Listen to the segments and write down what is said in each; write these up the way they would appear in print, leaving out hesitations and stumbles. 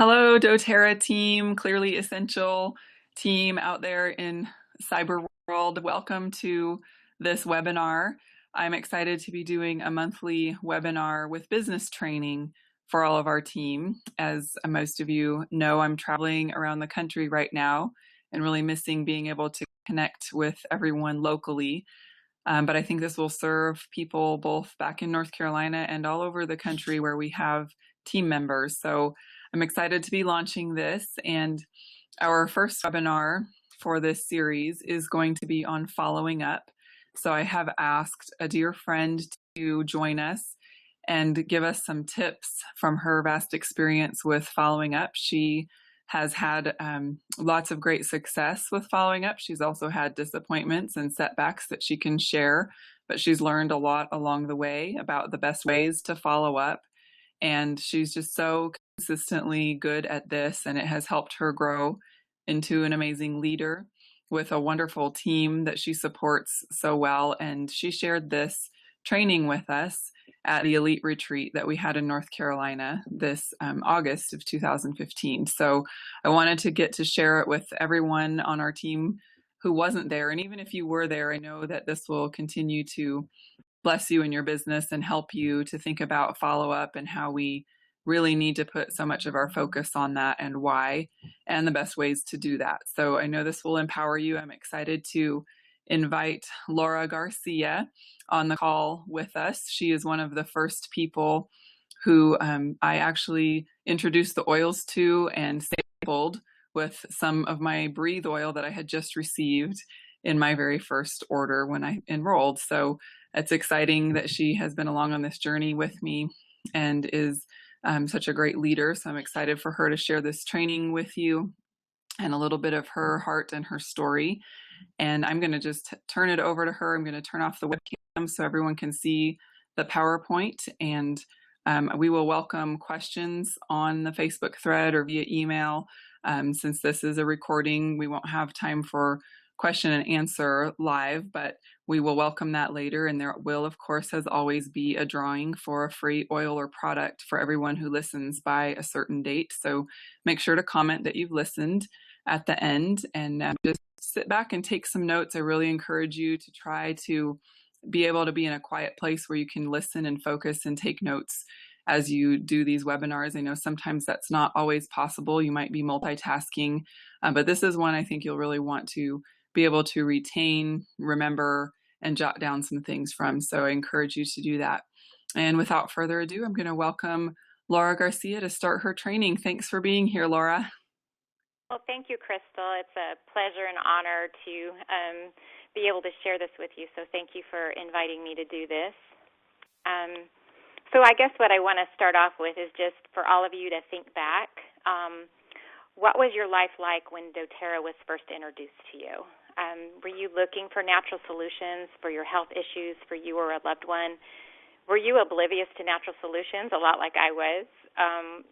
Hello, doTERRA team, clearly essential team out there in cyber world. Welcome to this webinar. I'm excited to be doing a monthly webinar with business training for all of our team. As most of you know, I'm traveling around the country right now and really missing being able to connect with everyone locally. But I think this will serve people both back in North Carolina and all over the country where we have team members. So I'm excited to be launching this, and our first webinar for this series is going to be on following up. So I have asked a dear friend to join us and give us some tips from her vast experience with following up. She has had lots of great success with following up. She's also had disappointments and setbacks that she can share, but she's learned a lot along the way about the best ways to follow up. And she's just so consistently good at this, and it has helped her grow into an amazing leader with a wonderful team that she supports so well. And she shared this training with us at the Elite Retreat that we had in North Carolina this August of 2015. So I wanted to get to share it with everyone on our team who wasn't there. And even if you were there, I know that this will continue to bless you in your business and help you to think about follow-up and how we really need to put so much of our focus on that and why, and the best ways to do that. So I know this will empower you. I'm excited to invite Laura Garcia on the call with us. She is one of the first people who I actually introduced the oils to and sampled with some of my Breathe oil that I had just received in my very first order when I enrolled. So it's exciting that she has been along on this journey with me and is such a great leader. So I'm excited for her to share this training with you and a little bit of her heart and her story. And I'm going to just turn it over to her. I'm going to turn off the webcam so everyone can see the PowerPoint, and we will welcome questions on the Facebook thread or via email. Since this is a recording, we won't have time for question and answer live, but we will welcome that later. And there will, of course, as always, be a drawing for a free oil or product for everyone who listens by a certain date. So make sure to comment that you've listened at the end, and just sit back and take some notes. I really encourage you to try to be able to be in a quiet place where you can listen and focus and take notes as you do these webinars. I know sometimes that's not always possible. You might be multitasking, but this is one I think you'll really want to be able to retain, remember, and jot down some things from. So I encourage you to do that. And without further ado, I'm going to welcome Laura Garcia to start her training. Thanks for being here, Laura. Well, thank you, Crystal. It's a pleasure and honor to be able to share this with you. So thank you for inviting me to do this. So I guess what I want to start off with is just for all of you to think back. What was your life like when doTERRA was first introduced to you? Were you looking for natural solutions for your health issues for you or a loved one? Were you oblivious to natural solutions, a lot like I was?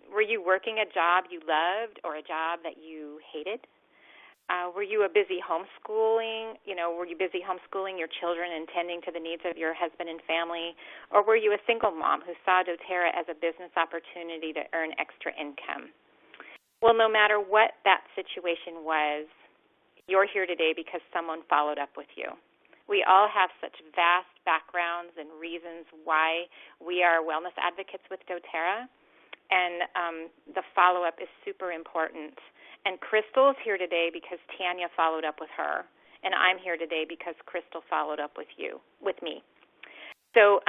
Were you working a job you loved or a job that you hated? Were you busy homeschooling? Were you busy homeschooling your children and tending to the needs of your husband and family? Or were you a single mom who saw doTERRA as a business opportunity to earn extra income? Well, no matter what that situation was, you're here today because someone followed up with you. We all have such vast backgrounds and reasons why we are wellness advocates with doTERRA, and the follow-up is super important. And Crystal is here today because Tanya followed up with her, and I'm here today because Crystal followed up with me. So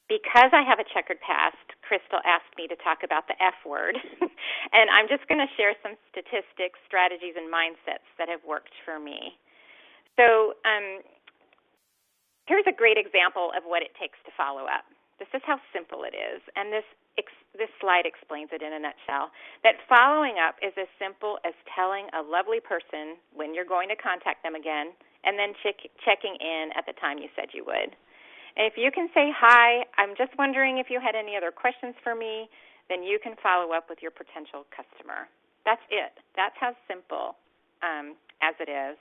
because I have a checkered past, Crystal asked me to talk about the F word, and I'm just going to share some statistics, strategies, and mindsets that have worked for me. So here's a great example of what it takes to follow up. This is how simple it is, and this slide explains it in a nutshell, that following up is as simple as telling a lovely person when you're going to contact them again and then checking in at the time you said you would. And if you can say, hi, I'm just wondering if you had any other questions for me, then you can follow up with your potential customer. That's it. That's how simple as it is.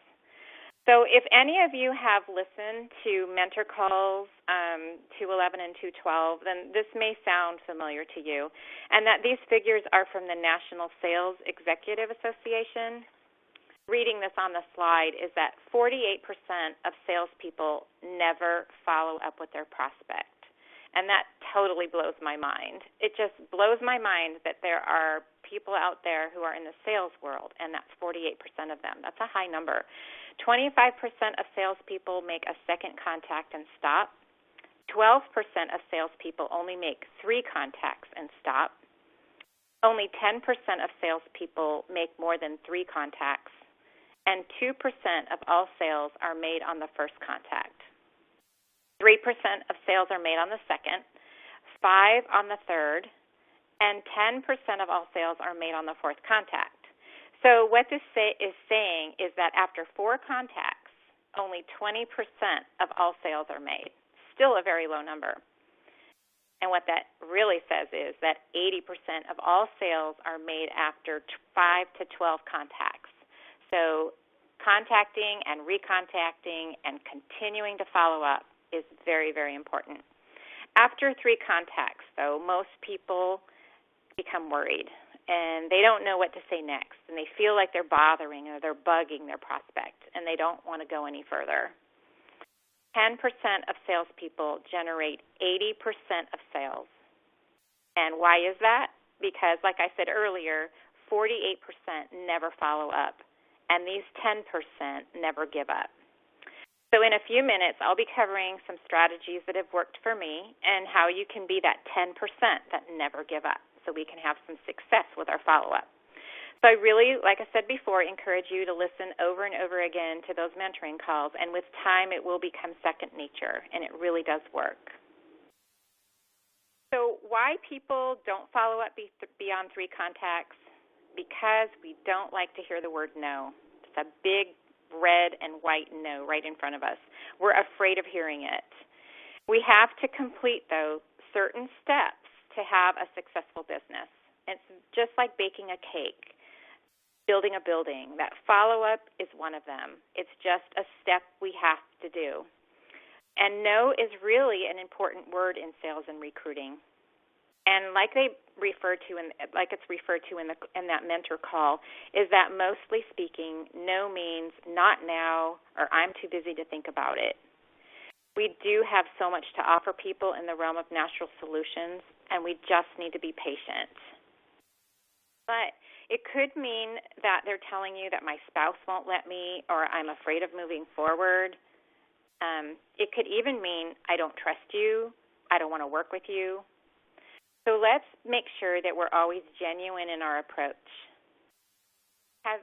So if any of you have listened to mentor calls 211 and 212, then this may sound familiar to you, and that these figures are from the National Sales Executive Association. Reading this on the slide is that 48% of salespeople never follow up with their prospect. And that totally blows my mind. It just blows my mind that there are people out there who are in the sales world, and that's 48% of them. That's a high number. 25% of salespeople make a second contact and stop. 12% of salespeople only make 3 contacts and stop. Only 10% of salespeople make more than 3 contacts. And 2% of all sales are made on the first contact. 3% of sales are made on the second, 5% on the third, and 10% of all sales are made on the fourth contact. So what this is saying is that after 4 contacts, only 20% of all sales are made. Still a very low number. And what that really says is that 80% of all sales are made after 5 to 12 contacts. So contacting and recontacting and continuing to follow up is very, very important. After 3 contacts, though, most people become worried, and they don't know what to say next, and they feel like they're bothering or they're bugging their prospect, and they don't want to go any further. 10% of salespeople generate 80% of sales. And why is that? Because, like I said earlier, 48% never follow up, and these 10% never give up. So in a few minutes, I'll be covering some strategies that have worked for me and how you can be that 10% that never give up so we can have some success with our follow-up. So I really, like I said before, encourage you to listen over and over again to those mentoring calls, and with time it will become second nature, and it really does work. So why people don't follow up beyond 3 contacts? Because we don't like to hear the word no. It's a big red and white no right in front of us. We're afraid of hearing it. We have to complete, though, certain steps to have a successful business. It's just like baking a cake, building a building. That follow-up is one of them. It's just a step we have to do. And no is really an important word in sales and recruiting. And like it's referred to in that mentor call, is that mostly speaking, no means not now or I'm too busy to think about it. We do have so much to offer people in the realm of natural solutions, and we just need to be patient. But it could mean that they're telling you that my spouse won't let me, or I'm afraid of moving forward. It could even mean I don't trust you, I don't want to work with you. So let's make sure that we're always genuine in our approach. Have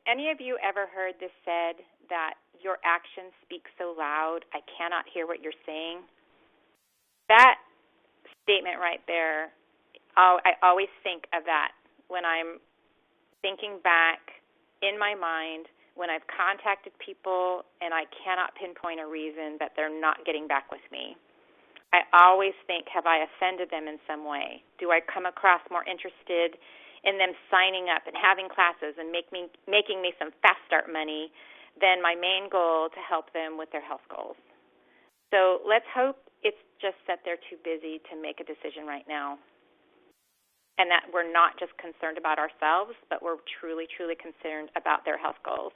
any of you ever heard this said that your actions speak so loud, I cannot hear what you're saying? That statement right there, I always think of that when I'm thinking back in my mind when I've contacted people and I cannot pinpoint a reason that they're not getting back with me. I always think, have I offended them in some way? Do I come across more interested in them signing up and having classes and making me some fast start money than my main goal to help them with their health goals? So let's hope it's just that they're too busy to make a decision right now, and that we're not just concerned about ourselves, but we're truly, truly concerned about their health goals.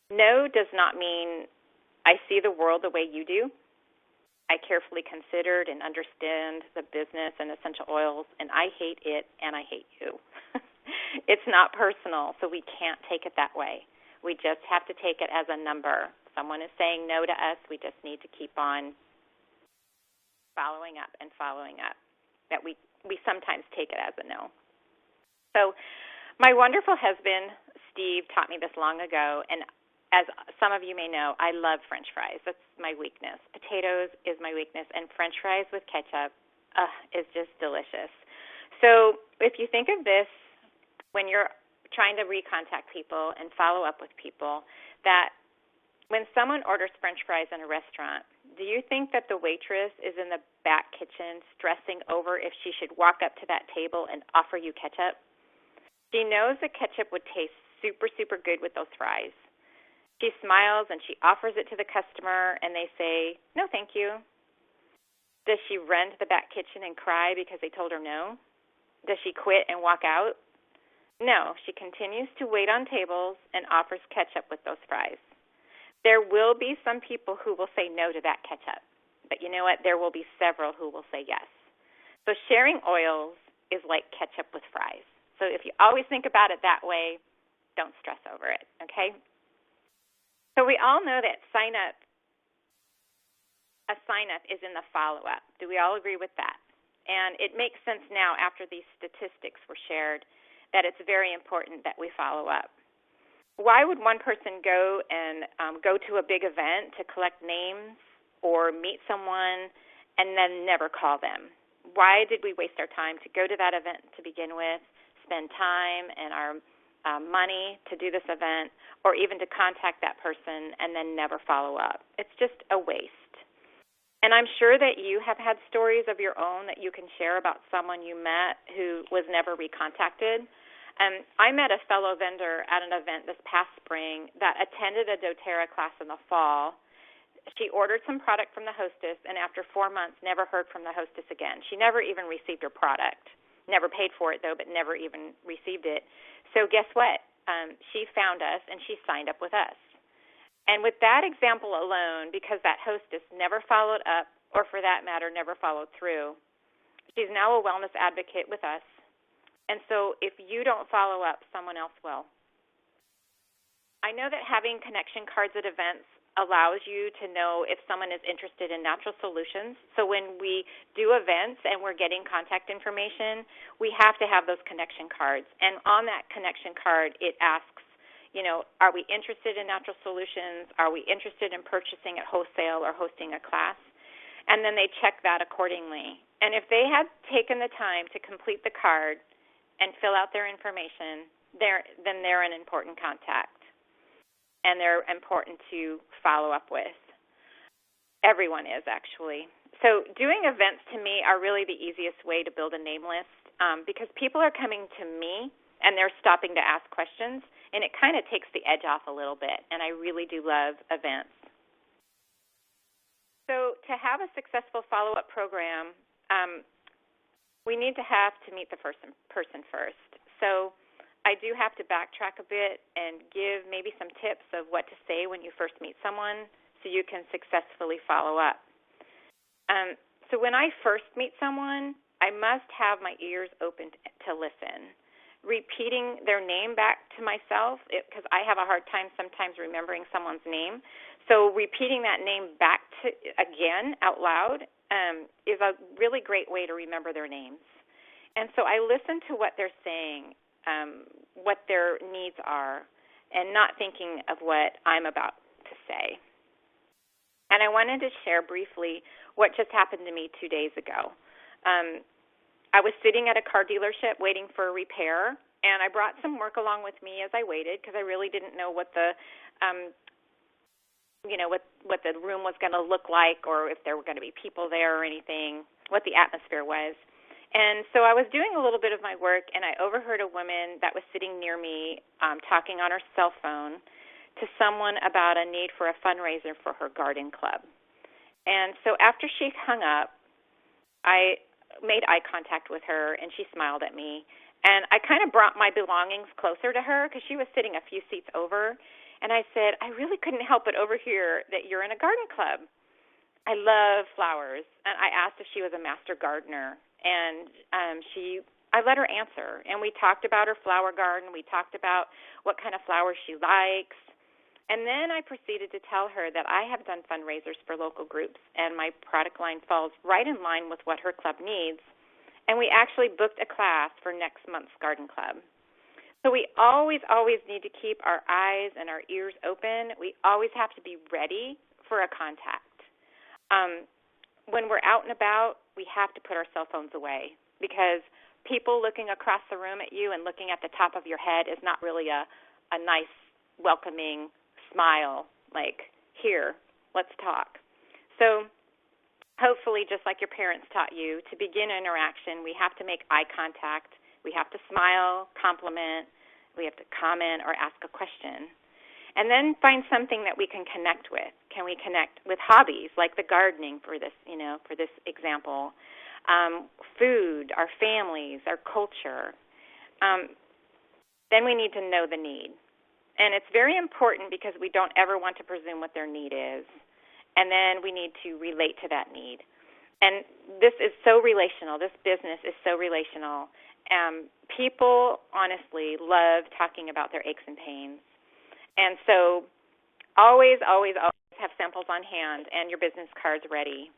No does not mean I see the world the way you do. I carefully considered and understand the business and essential oils, and I hate it and I hate you. It's not personal, so we can't take it that way. We just have to take it as a number. Someone is saying no to us, we just need to keep on following up and following up. That we sometimes take it as a no. So my wonderful husband, Steve, taught me this long ago, and as some of you may know, I love French fries. That's my weakness. Potatoes is my weakness, and French fries with ketchup is just delicious. So if you think of this when you're trying to recontact people and follow up with people, that when someone orders French fries in a restaurant, do you think that the waitress is in the back kitchen stressing over if she should walk up to that table and offer you ketchup? She knows the ketchup would taste super, super good with those fries. She smiles and she offers it to the customer, and they say, "No, thank you." Does she run to the back kitchen and cry because they told her no? Does she quit and walk out? No, she continues to wait on tables and offers ketchup with those fries. There will be some people who will say no to that ketchup, but you know what? There will be several who will say yes. So sharing oils is like ketchup with fries. So if you always think about it that way, don't stress over it, okay? So we all know that a sign-up is in the follow-up. Do we all agree with that? And it makes sense now after these statistics were shared that it's very important that we follow up. Why would one person go and go to a big event to collect names or meet someone and then never call them? Why did we waste our time to go to that event to begin with, spend time and our money to do this event, or even to contact that person and then never follow up? It's just a waste. And I'm sure that you have had stories of your own that you can share about someone you met who was never recontacted. I met a fellow vendor at an event this past spring that attended a doTERRA class in the fall. She ordered some product from the hostess, and after 4 months, never heard from the hostess again. She never even received her product. Never paid for it, though, but never even received it. So guess what? She found us, and she signed up with us. And with that example alone, because that hostess never followed up, or for that matter, never followed through, she's now a wellness advocate with us. And so if you don't follow up, someone else will. I know that having connection cards at events allows you to know if someone is interested in natural solutions. So when we do events and we're getting contact information, we have to have those connection cards. And on that connection card, it asks, are we interested in natural solutions? Are we interested in purchasing at wholesale or hosting a class? And then they check that accordingly. And if they had taken the time to complete the card and fill out their information, then they're an important contact, and they're important to follow up with. Everyone is, actually. So doing events, to me, are really the easiest way to build a name list because people are coming to me, and they're stopping to ask questions, and it kind of takes the edge off a little bit, and I really do love events. So to have a successful follow-up program, we need to meet the person first. So I do have to backtrack a bit and give maybe some tips of what to say when you first meet someone so you can successfully follow up. So when I first meet someone, I must have my ears open to listen. Repeating their name back to myself, because I have a hard time sometimes remembering someone's name. So repeating that name back again out loud is a really great way to remember their names. And so I listen to what they're saying, what their needs are, and not thinking of what I'm about to say. And I wanted to share briefly what just happened to me 2 days ago. I was sitting at a car dealership waiting for a repair, and I brought some work along with me as I waited because I really didn't know what the what the room was going to look like, or if there were going to be people there or anything, what the atmosphere was. And so I was doing a little bit of my work, and I overheard a woman that was sitting near me talking on her cell phone to someone about a need for a fundraiser for her garden club. And so after she hung up, I made eye contact with her, and she smiled at me. And I kind of brought my belongings closer to her because she was sitting a few seats over. And I said, I really couldn't help but overhear that you're in a garden club. I love flowers. And I asked if she was a master gardener. And I let her answer. And we talked about her flower garden. We talked about what kind of flowers she likes. And then I proceeded to tell her that I have done fundraisers for local groups, and my product line falls right in line with what her club needs. And we actually booked a class for next month's garden club. So we always need to keep our eyes and our ears open. We always have to be ready for a contact. When we're out and about, we have to put our cell phones away because people looking across the room at you and looking at the top of your head is not really a nice, welcoming smile, like, here, let's talk. So hopefully, just like your parents taught you, to begin interaction, we have to make eye contact. We have to smile, compliment. We have to comment or ask a question. And then find something that we can connect with. Can we connect with hobbies like the gardening for this, for this example? Food, our families, our culture. Then we need to know the need. And it's very important because we don't ever want to presume what their need is. And then we need to relate to that need. And this is so relational. This business is so relational. People, honestly, love talking about their aches and pains. And so always, always, always have samples on hand and your business cards ready.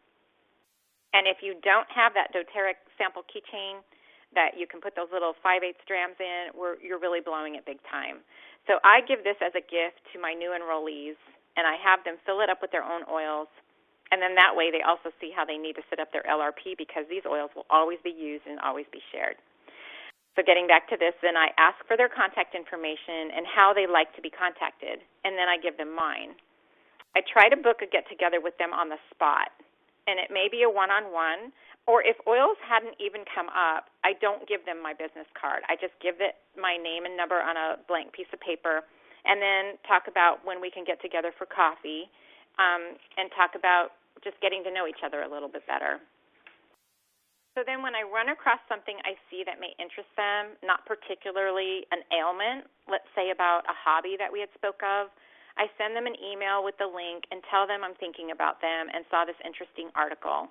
And if you don't have that doTERRA sample keychain that you can put those little 5/8 strands in, you're really blowing it big time. So I give this as a gift to my new enrollees, and I have them fill it up with their own oils. And then that way they also see how they need to set up their LRP, because these oils will always be used and always be shared. So getting back to this, then I ask for their contact information and how they like to be contacted, and then I give them mine. I try to book a get-together with them on the spot, and it may be a one-on-one, or if oils hadn't even come up, I don't give them my business card. I just give it my name and number on a blank piece of paper, and then talk about when we can get together for coffee, and talk about just getting to know each other a little bit better. So then when I run across something I see that may interest them, not particularly an ailment, let's say about a hobby that we had spoke of, I send them an email with the link and tell them I'm thinking about them and saw this interesting article.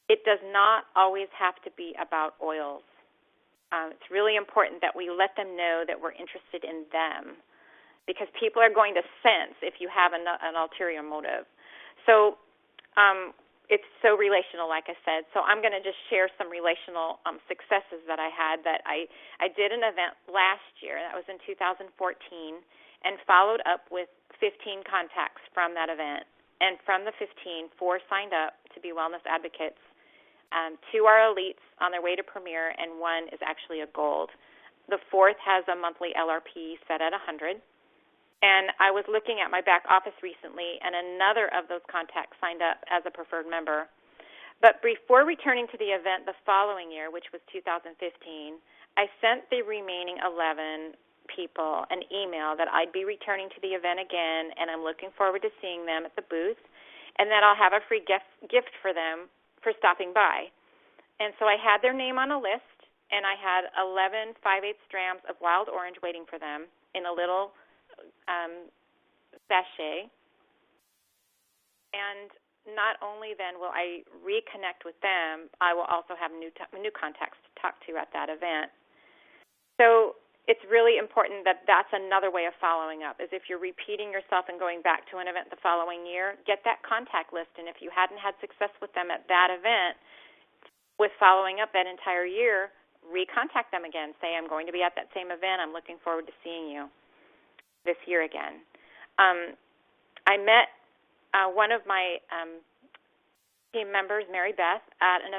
It does not always have to be about oils. It's really important that we let them know that we're interested in them, because people are going to sense if you have an ulterior motive. So it's so relational, like I said. So I'm going to just share some relational successes that I had. That I did an event last year, that was in 2014, and followed up with 15 contacts from that event. And from the 15, 4 signed up to be wellness advocates. 2 are elites on their way to Premier, and 1 is actually a gold. The 4th has a monthly LRP set at 100. And I was looking at my back office recently, and another of those contacts signed up as a preferred member. But before returning to the event the following year, which was 2015, I sent the remaining 11 people an email that I'd be returning to the event again, and I'm looking forward to seeing them at the booth, and that I'll have a free gift for them for stopping by. And so I had their name on a list, and I had 11 5/8 strands of wild orange waiting for them in a little sachet. And not only then will I reconnect with them, I will also have new contacts to talk to at that event. So it's really important that that's another way of following up, is if you're repeating yourself and going back to an event the following year, get that contact list. And if you hadn't had success with them at that event, with following up that entire year, recontact them again. Say, I'm going to be at that same event. I'm looking forward to seeing you this year again. I met one of my team members, Mary Beth, at an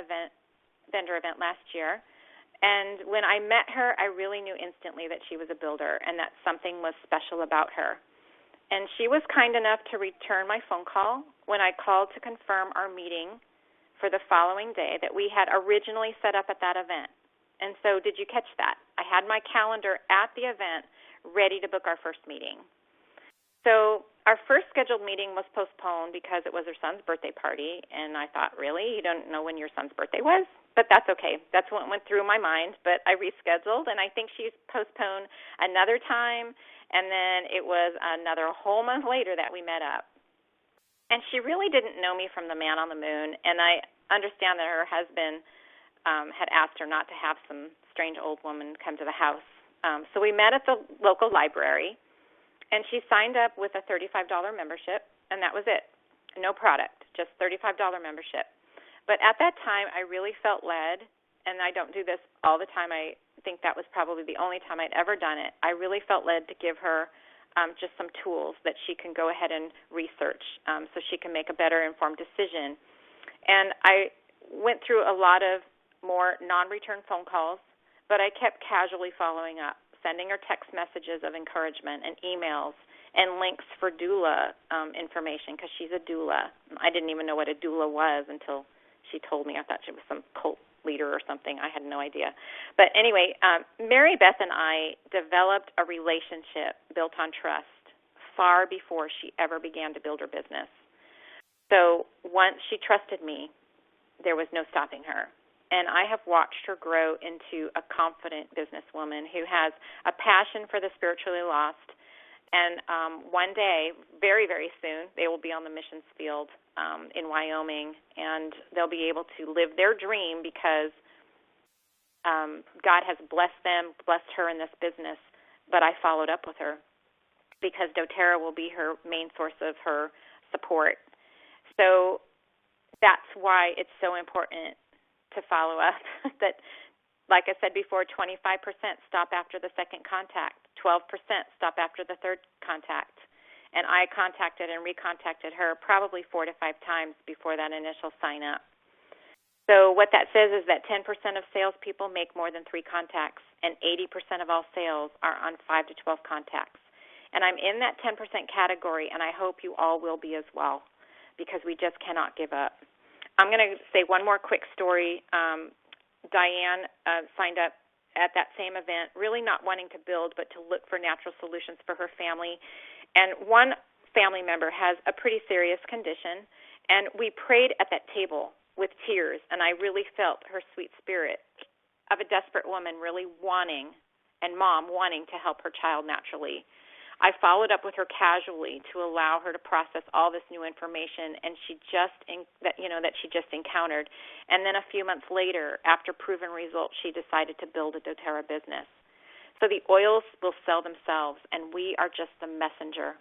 vendor event last year. And when I met her, I really knew instantly that she was a builder and that something was special about her. And she was kind enough to return my phone call when I called to confirm our meeting for the following day that we had originally set up at that event. And so did you catch that? I had my calendar at the event ready to book our first meeting. So our first scheduled meeting was postponed because it was her son's birthday party, and I thought, really? You don't know when your son's birthday was? But that's okay. That's what went through my mind, but I rescheduled, and I think she postponed another time, and then it was another whole month later that we met up. And she really didn't know me from the man on the moon, and I understand that her husband had asked her not to have some strange old woman come to the house. So we met at the local library, and she signed up with a $35 membership, and that was it. No product, just $35 membership. But at that time, I really felt led, and I don't do this all the time. I think that was probably the only time I'd ever done it. I really felt led to give her just some tools that she can go ahead and research so she can make a better informed decision. And I went through a lot of more non-return phone calls, but I kept casually following up, sending her text messages of encouragement and emails and links for doula information, because she's a doula. I didn't even know what a doula was until she told me. I thought she was some cult leader or something. I had no idea. But anyway, Mary Beth and I developed a relationship built on trust far before she ever began to build her business. So once she trusted me, there was no stopping her. And I have watched her grow into a confident businesswoman who has a passion for the spiritually lost. And one day, very, very soon, they will be on the missions field in Wyoming, and they'll be able to live their dream because God has blessed them, blessed her in this business. But I followed up with her because doTERRA will be her main source of her support. So that's why it's so important to follow up. That, like I said before, 25% stop after the second contact, 12% stop after the third contact. And I contacted and recontacted her probably 4 to 5 times before that initial sign up. So what that says is that 10% of salespeople make more than 3 contacts, and 80% of all sales are on 5 to 12 contacts. And I'm in that 10% category, and I hope you all will be as well, because we just cannot give up. I'm going to say one more quick story. Diane signed up at that same event, really not wanting to build, but to look for natural solutions for her family. And one family member has a pretty serious condition, and we prayed at that table with tears, and I really felt her sweet spirit of a desperate woman really wanting, and mom wanting to help her child naturally. I followed up with her casually to allow her to process all this new information, and that she just encountered. And then a few months later, after proven results, she decided to build a doTERRA business. So the oils will sell themselves, and we are just the messenger.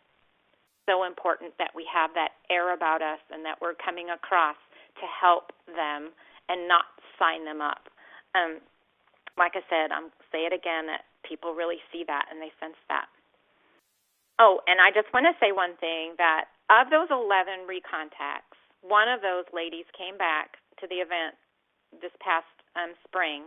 So important that we have that air about us and that we're coming across to help them and not sign them up. Like I said, I'm say it again, that people really see that and they sense that. Oh, and I just want to say one thing, that of those 11 recontacts, one of those ladies came back to the event this past spring,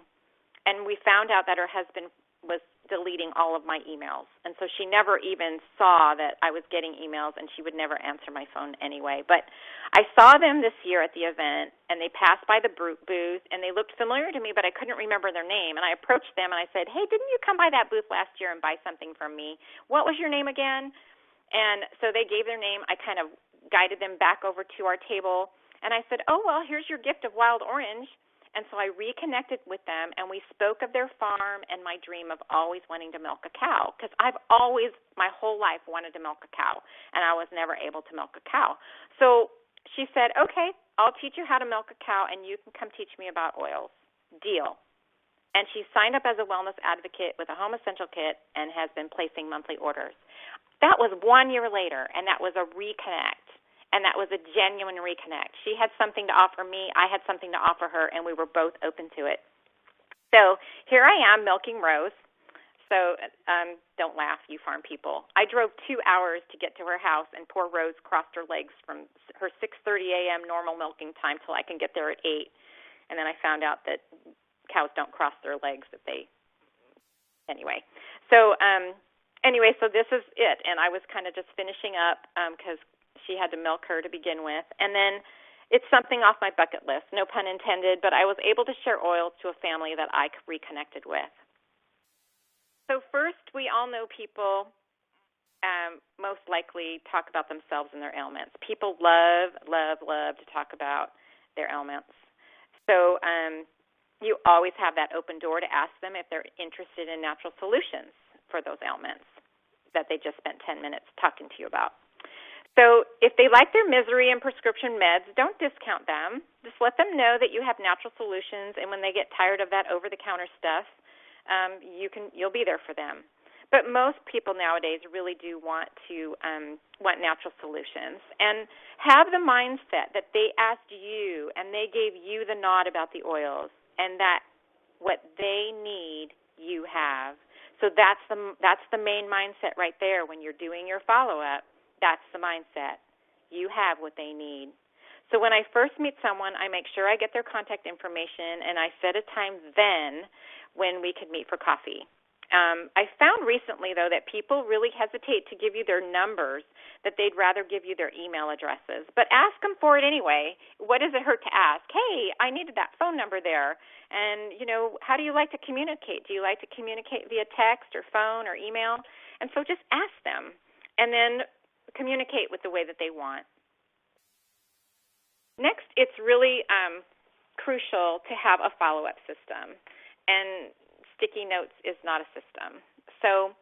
and we found out that her husband was deleting all of my emails. And so she never even saw that I was getting emails, and she would never answer my phone anyway. But I saw them this year at the event, and they passed by the booth, and they looked familiar to me, but I couldn't remember their name. And I approached them, and I said, hey, didn't you come by that booth last year and buy something from me? What was your name again? And so they gave their name. I kind of guided them back over to our table, and I said, oh, well, here's your gift of wild orange. And so I reconnected with them, and we spoke of their farm and my dream of always wanting to milk a cow, because I've always, my whole life, wanted to milk a cow, and I was never able to milk a cow. So she said, okay, I'll teach you how to milk a cow, and you can come teach me about oils. Deal. And she signed up as a wellness advocate with a home essential kit and has been placing monthly orders. That was 1 year later, and that was a reconnect. And that was a genuine reconnect. She had something to offer me, I had something to offer her, and we were both open to it. So here I am milking Rose. So don't laugh, you farm people. I drove 2 hours to get to her house, and poor Rose crossed her legs from her 6:30 a.m. normal milking time till I can get there at 8. And then I found out that cows don't cross their legs if they – anyway. So so this is it. And I was kind of just finishing up because – she had to milk her to begin with. And then it's something off my bucket list, no pun intended, but I was able to share oils to a family that I reconnected with. So first, we all know people most likely talk about themselves and their ailments. People love, love, love to talk about their ailments. So you always have that open door to ask them if they're interested in natural solutions for those ailments that they just spent 10 minutes talking to you about. So if they like their misery and prescription meds, don't discount them. Just let them know that you have natural solutions, and when they get tired of that over-the-counter stuff, you'll be there for them. But most people nowadays really do want natural solutions, and have the mindset that they asked you and they gave you the nod about the oils, and that what they need, you have. So that's the main mindset right there when you're doing your follow-up. That's the mindset. You have what they need. So when I first meet someone, I make sure I get their contact information, and I set a time then when we could meet for coffee. I found recently, though, that people really hesitate to give you their numbers, that they'd rather give you their email addresses. But ask them for it anyway. What does it hurt to ask? Hey, I needed that phone number there. And, how do you like to communicate? Do you like to communicate via text or phone or email? And so just ask them. and then communicate with the way that they want. Next, it's really crucial to have a follow-up system, and sticky notes is not a system. So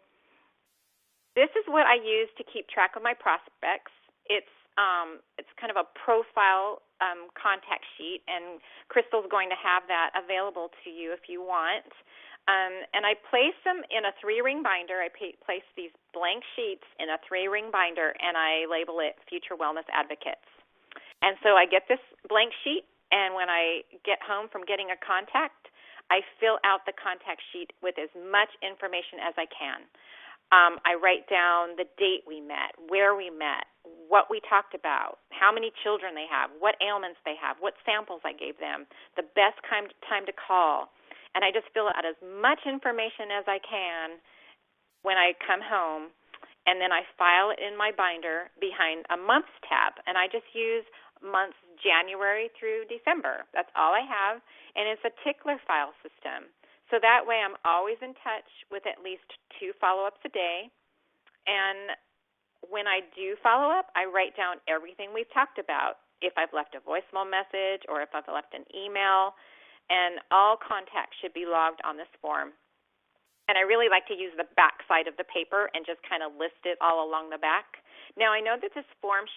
this is what I use to keep track of my prospects. It's kind of a profile contact sheet, and Crystal's going to have that available to you if you want. And I place them in a 3-ring binder. I place these blank sheets in a 3-ring binder, and I label it Future Wellness Advocates. And so I get this blank sheet, and when I get home from getting a contact, I fill out the contact sheet with as much information as I can. I write down the date we met, where we met, what we talked about, how many children they have, what ailments they have, what samples I gave them, the best time to call. And I just fill out as much information as I can when I come home, and then I file it in my binder behind a months tab. And I just use months January through December. That's all I have, and it's a tickler file system. So that way I'm always in touch with at least 2 follow-ups a day. And when I do follow up, I write down everything we've talked about, if I've left a voicemail message or if I've left an email, and all contacts should be logged on this form. And I really like to use the back side of the paper and just kind of list it all along the back. Now, I know that this form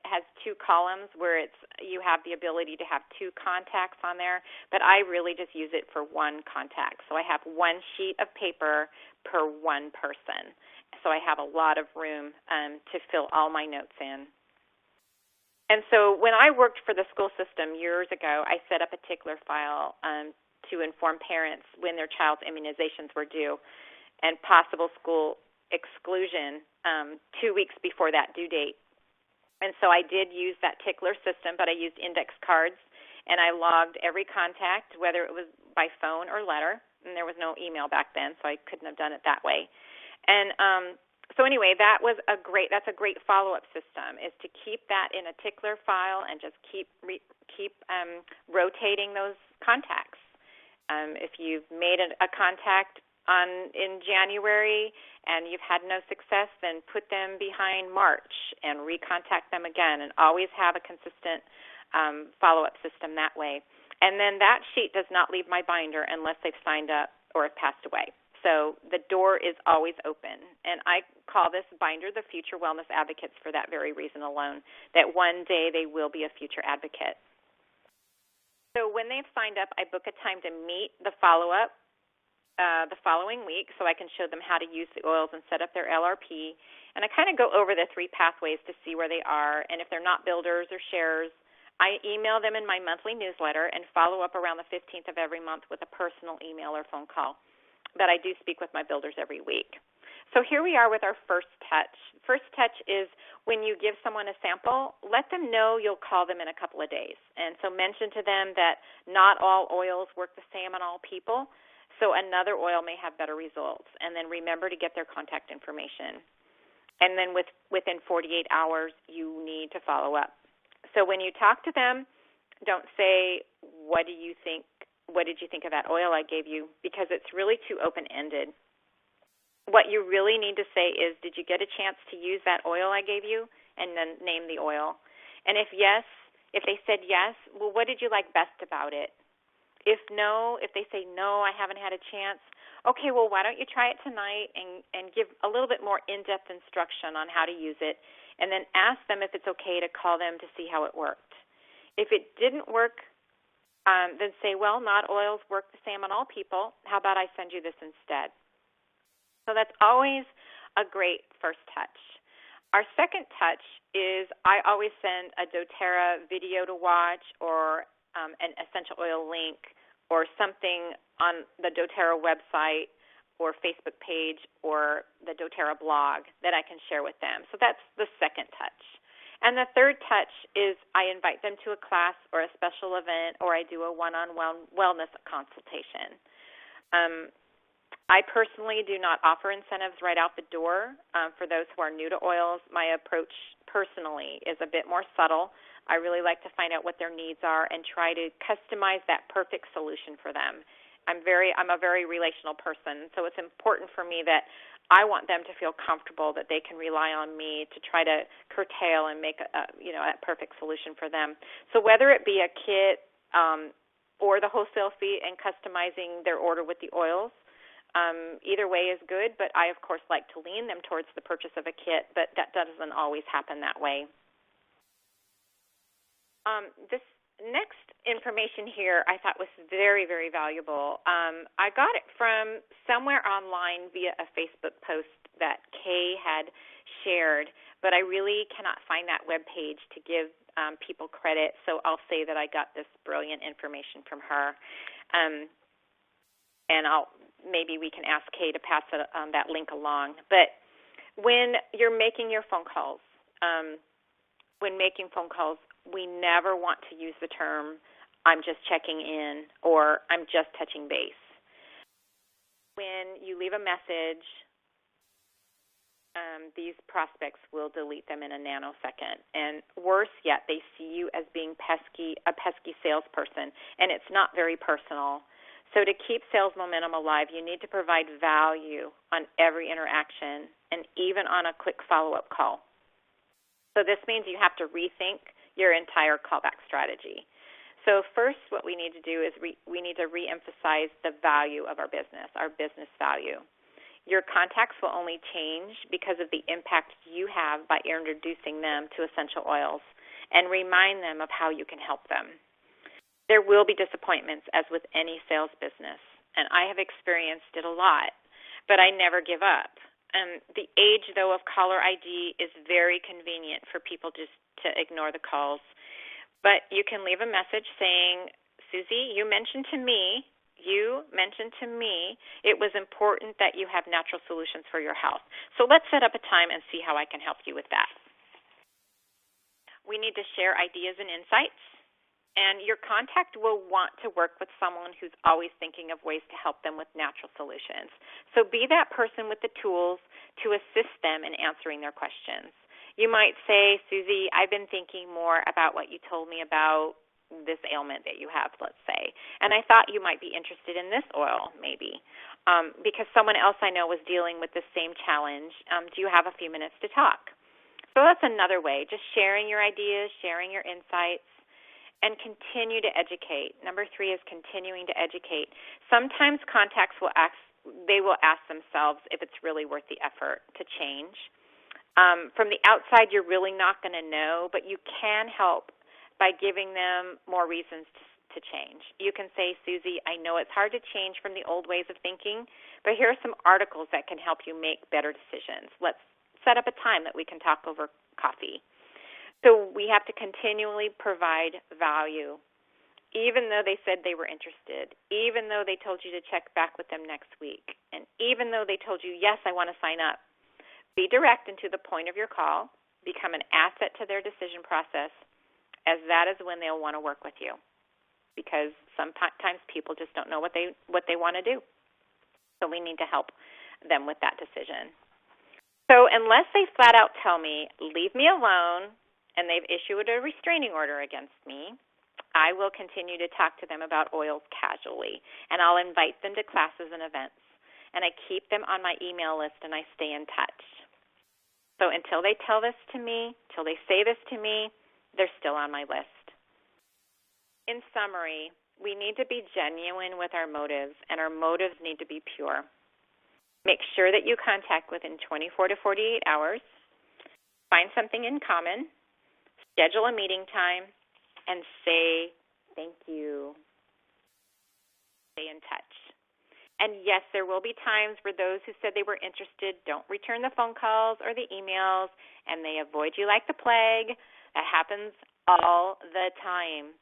has 2 columns where you have the ability to have 2 contacts on there, but I really just use it for 1 contact. So I have 1 sheet of paper per 1 person. So I have a lot of room to fill all my notes in. And so when I worked for the school system years ago, I set up a tickler file to inform parents when their child's immunizations were due and possible school exclusion 2 weeks before that due date. And so I did use that tickler system, but I used index cards, and I logged every contact, whether it was by phone or letter, and there was no email back then, so I couldn't have done it that way. And so anyway, that's a great follow-up system, is to keep that in a tickler file and just keep rotating those contacts. If you've made a contact in January and you've had no success, then put them behind March and recontact them again, and always have a consistent follow-up system that way. And then that sheet does not leave my binder unless they've signed up or have passed away. So the door is always open. And I call this binder the Future Wellness Advocates for that very reason alone, that one day they will be a future advocate. So when they've signed up, I book a time to meet the follow-up the following week so I can show them how to use the oils and set up their LRP. And I kind of go over the 3 pathways to see where they are. And if they're not builders or sharers, I email them in my monthly newsletter and follow up around the 15th of every month with a personal email or phone call. But I do speak with my builders every week. So here we are with our first touch. First touch is when you give someone a sample, let them know you'll call them in a couple of days. And so mention to them that not all oils work the same on all people, so another oil may have better results. And then remember to get their contact information. And then within 48 hours, you need to follow up. So when you talk to them, don't say, what did you think of that oil I gave you? Because it's really too open-ended. What you really need to say is, did you get a chance to use that oil I gave you? And then name the oil. And if they said yes, well, what did you like best about it? If they say no, I haven't had a chance, okay, well, why don't you try it tonight and give a little bit more in-depth instruction on how to use it, and then ask them if it's okay to call them to see how it worked. If it didn't work, then say, well, not oils work the same on all people. How about I send you this instead? So that's always a great first touch. Our second touch is I always send a doTERRA video to watch or an essential oil link or something on the doTERRA website or Facebook page or the doTERRA blog that I can share with them. So that's the second touch. And the third touch is I invite them to a class or a special event, or I do a one-on-one wellness consultation. I personally do not offer incentives right out the door. For those who are new to oils, my approach personally is a bit more subtle. I really like to find out what their needs are and try to customize that perfect solution for them. I'm a very relational person, so it's important for me that I want them to feel comfortable that they can rely on me to try to curtail and make a perfect solution for them. So whether it be a kit or the wholesale fee and customizing their order with the oils, either way is good, but I, of course, like to lean them towards the purchase of a kit, but that doesn't always happen that way. This next information here I thought was very, very valuable. I got it from somewhere online via a Facebook post that Kay had shared, but I really cannot find that web page to give people credit, so I'll say that I got this brilliant information from her. And maybe we can ask Kay to pass that link along. But when you're making your phone calls, we never want to use the term, I'm just checking in, or I'm just touching base. When you leave a message, these prospects will delete them in a nanosecond. And worse yet, they see you as being a pesky salesperson, and it's not very personal. So to keep sales momentum alive, you need to provide value on every interaction and even on a quick follow-up call. So this means you have to rethink your entire callback strategy. So first, what we need to do is we need to reemphasize the value of our business value. Your contacts will only change because of the impact you have by introducing them to essential oils and remind them of how you can help them. There will be disappointments, as with any sales business, and I have experienced it a lot, but I never give up. The age, though, of caller ID is very convenient for people just to ignore the calls. But you can leave a message saying, Susie, you mentioned to me it was important that you have natural solutions for your health. So let's set up a time and see how I can help you with that. We need to share ideas and insights. And your contact will want to work with someone who's always thinking of ways to help them with natural solutions. So be that person with the tools to assist them in answering their questions. You might say, Susie, I've been thinking more about what you told me about this ailment that you have, let's say. And I thought you might be interested in this oil, maybe, because someone else I know was dealing with the same challenge. Do you have a few minutes to talk? So that's another way, just sharing your ideas, sharing your insights. And continue to educate. Number 3 is continuing to educate. Sometimes contacts will ask themselves if it's really worth the effort to change. From the outside, you're really not going to know, but you can help by giving them more reasons to change. You can say, Susie, I know it's hard to change from the old ways of thinking, but here are some articles that can help you make better decisions. Let's set up a time that we can talk over coffee. So we have to continually provide value, even though they said they were interested, even though they told you to check back with them next week, and even though they told you, yes, I want to sign up. Be direct and to the point of your call. Become an asset to their decision process, as that is when they'll want to work with you, because sometimes people just don't know what they want to do. So we need to help them with that decision. So unless they flat out tell me, leave me alone, and they've issued a restraining order against me, I will continue to talk to them about oils casually, and I'll invite them to classes and events, and I keep them on my email list, and I stay in touch. So until they tell this to me, till they say this to me, they're still on my list. In summary, we need to be genuine with our motives, and our motives need to be pure. Make sure that you contact within 24 to 48 hours. Find something in common. Schedule a meeting time, and say thank you. Stay in touch. And yes, there will be times where those who said they were interested don't return the phone calls or the emails, and they avoid you like the plague. That happens all the time.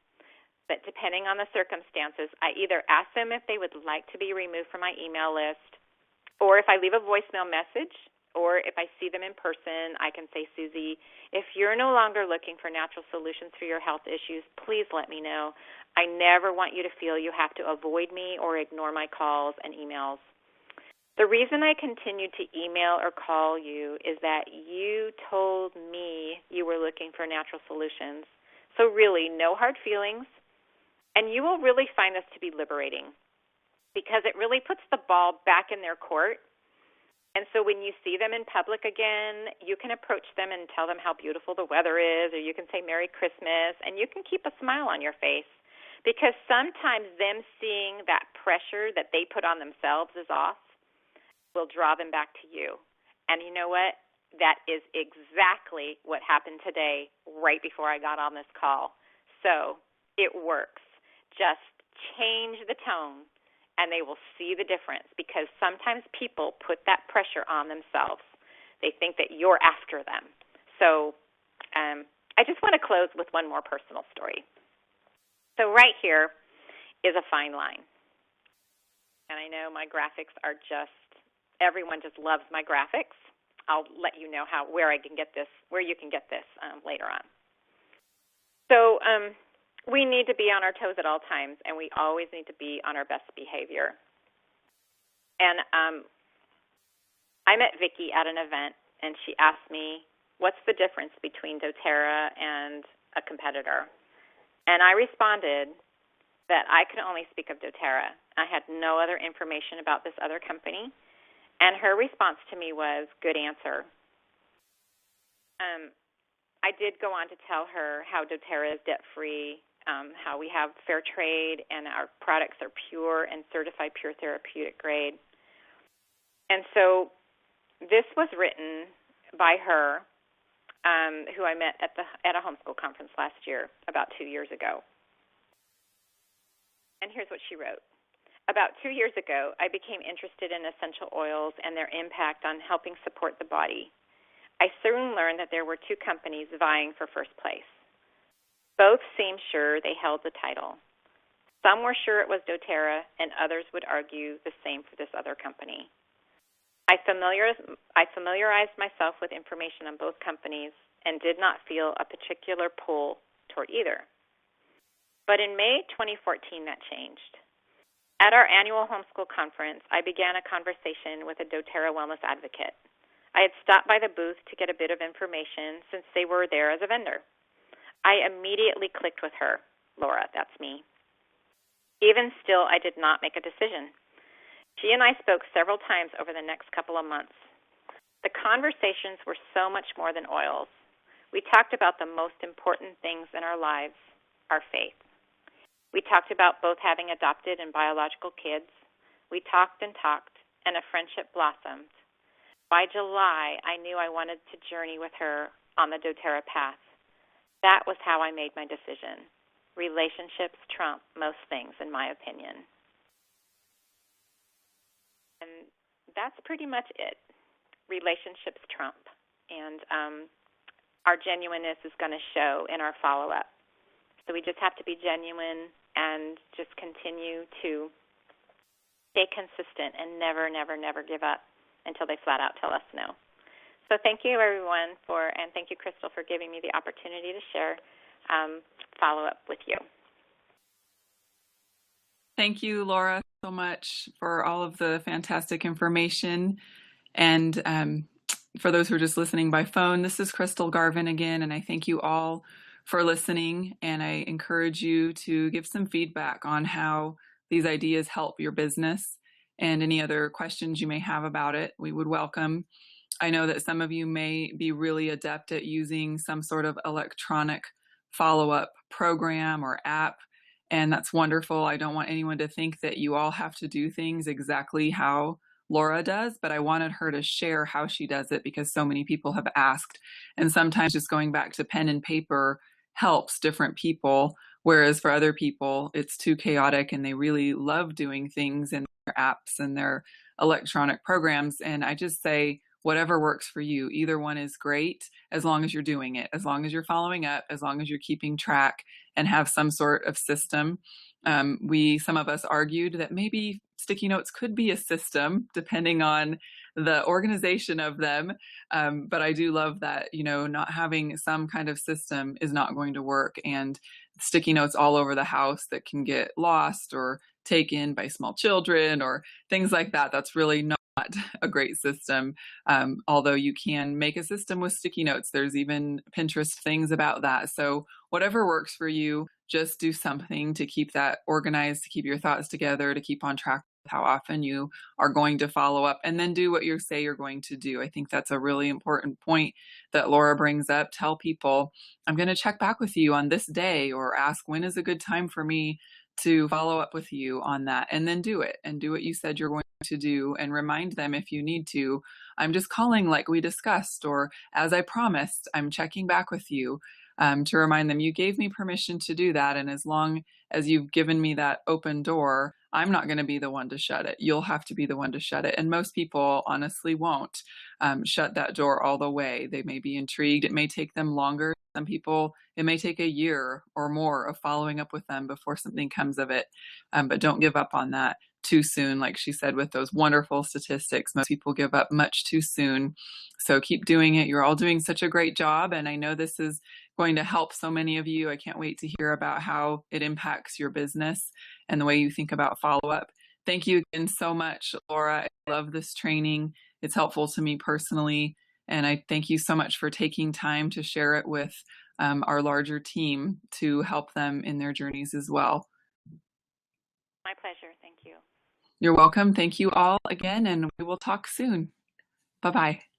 But depending on the circumstances, I either ask them if they would like to be removed from my email list, or if I leave a voicemail message, or if I see them in person, I can say, Susie, if you're no longer looking for natural solutions for your health issues, please let me know. I never want you to feel you have to avoid me or ignore my calls and emails. The reason I continue to email or call you is that you told me you were looking for natural solutions. So really, no hard feelings, and you will really find this to be liberating. because it really puts the ball back in their court. And so when you see them in public again, you can approach them and tell them how beautiful the weather is, or you can say Merry Christmas, and you can keep a smile on your face, because sometimes them seeing that pressure that they put on themselves is off will draw them back to you. And you know what? That is exactly what happened today right before I got on this call. So it works. Just change the tone, and they will see the difference, because sometimes people put that pressure on themselves. They think that you're after them. So I just want to close with one more personal story. So right here is a fine line. And I know my graphics are just, everyone just loves my graphics. I'll let you know where you can get this later on. So we need to be on our toes at all times, and we always need to be on our best behavior. And I met Vicki at an event, and she asked me, what's the difference between doTERRA and a competitor? And I responded that I could only speak of doTERRA. I had no other information about this other company. And her response to me was, good answer. I did go on to tell her how doTERRA is debt-free, how we have fair trade, and our products are pure and certified pure therapeutic grade. And so this was written by her, who I met at a homeschool conference last year, about 2 years ago. And here's what she wrote. About 2 years ago, I became interested in essential oils and their impact on helping support the body. I soon learned that there were two companies vying for first place. Both seemed sure they held the title. Some were sure it was doTERRA, and others would argue the same for this other company. I familiarized myself with information on both companies and did not feel a particular pull toward either. But in May 2014, that changed. At our annual homeschool conference, I began a conversation with a doTERRA wellness advocate. I had stopped by the booth to get a bit of information since they were there as a vendor. I immediately clicked with her. Laura, that's me. Even still, I did not make a decision. She and I spoke several times over the next couple of months. The conversations were so much more than oils. We talked about the most important things in our lives, our faith. We talked about both having adopted and biological kids. We talked, and a friendship blossomed. By July, I knew I wanted to journey with her on the doTERRA path. That was how I made my decision. Relationships trump most things, in my opinion. And that's pretty much it. Relationships trump. And our genuineness is going to show in our follow-up. So we just have to be genuine and just continue to stay consistent and never, never, never give up until they flat out tell us no. So thank you, everyone, and thank you, Crystal, for giving me the opportunity to share follow-up with you. Thank you, Laura, so much for all of the fantastic information. And for those who are just listening by phone, this is Crystal Garvin again, and I thank you all for listening, and I encourage you to give some feedback on how these ideas help your business, and any other questions you may have about it, we would welcome. I know that some of you may be really adept at using some sort of electronic follow-up program or app, and that's wonderful. I don't want anyone to think that you all have to do things exactly how Laura does, but I wanted her to share how she does it because so many people have asked. And sometimes just going back to pen and paper helps different people, whereas for other people, it's too chaotic and they really love doing things in their apps and their electronic programs. And I just say, whatever works for you. Either one is great as long as you're doing it, as long as you're following up, as long as you're keeping track and have some sort of system. Some of us argued that maybe sticky notes could be a system depending on the organization of them. But I do love that, not having some kind of system is not going to work, and sticky notes all over the house that can get lost or taken by small children or things like that. That's really not a great system. Although you can make a system with sticky notes. There's even Pinterest things about that. So whatever works for you, just do something to keep that organized, to keep your thoughts together, to keep on track how often you are going to follow up, and then do what you say you're going to do. I think that's a really important point that Laura brings up. Tell people, I'm going to check back with you on this day, or ask when is a good time for me to follow up with you on that, and then do it and do what you said you're going to do, and remind them if you need to, I'm just calling like we discussed, or as I promised, I'm checking back with you, to remind them you gave me permission to do that. And as long as you've given me that open door, I'm not going to be the one to shut it. You'll have to be the one to shut it. And most people honestly won't shut that door all the way. They may be intrigued. It may take them longer. Some people, it may take a year or more of following up with them before something comes of it. But don't give up on that too soon. Like she said, with those wonderful statistics, most people give up much too soon. So keep doing it. You're all doing such a great job. And I know this is going to help so many of you. I can't wait to hear about how it impacts your business and the way you think about follow-up. Thank you again so much, Laura. I love this training. It's helpful to me personally. And I thank you so much for taking time to share it with our larger team to help them in their journeys as well. My pleasure. Thank you. You're welcome. Thank you all again, and we will talk soon. Bye-bye.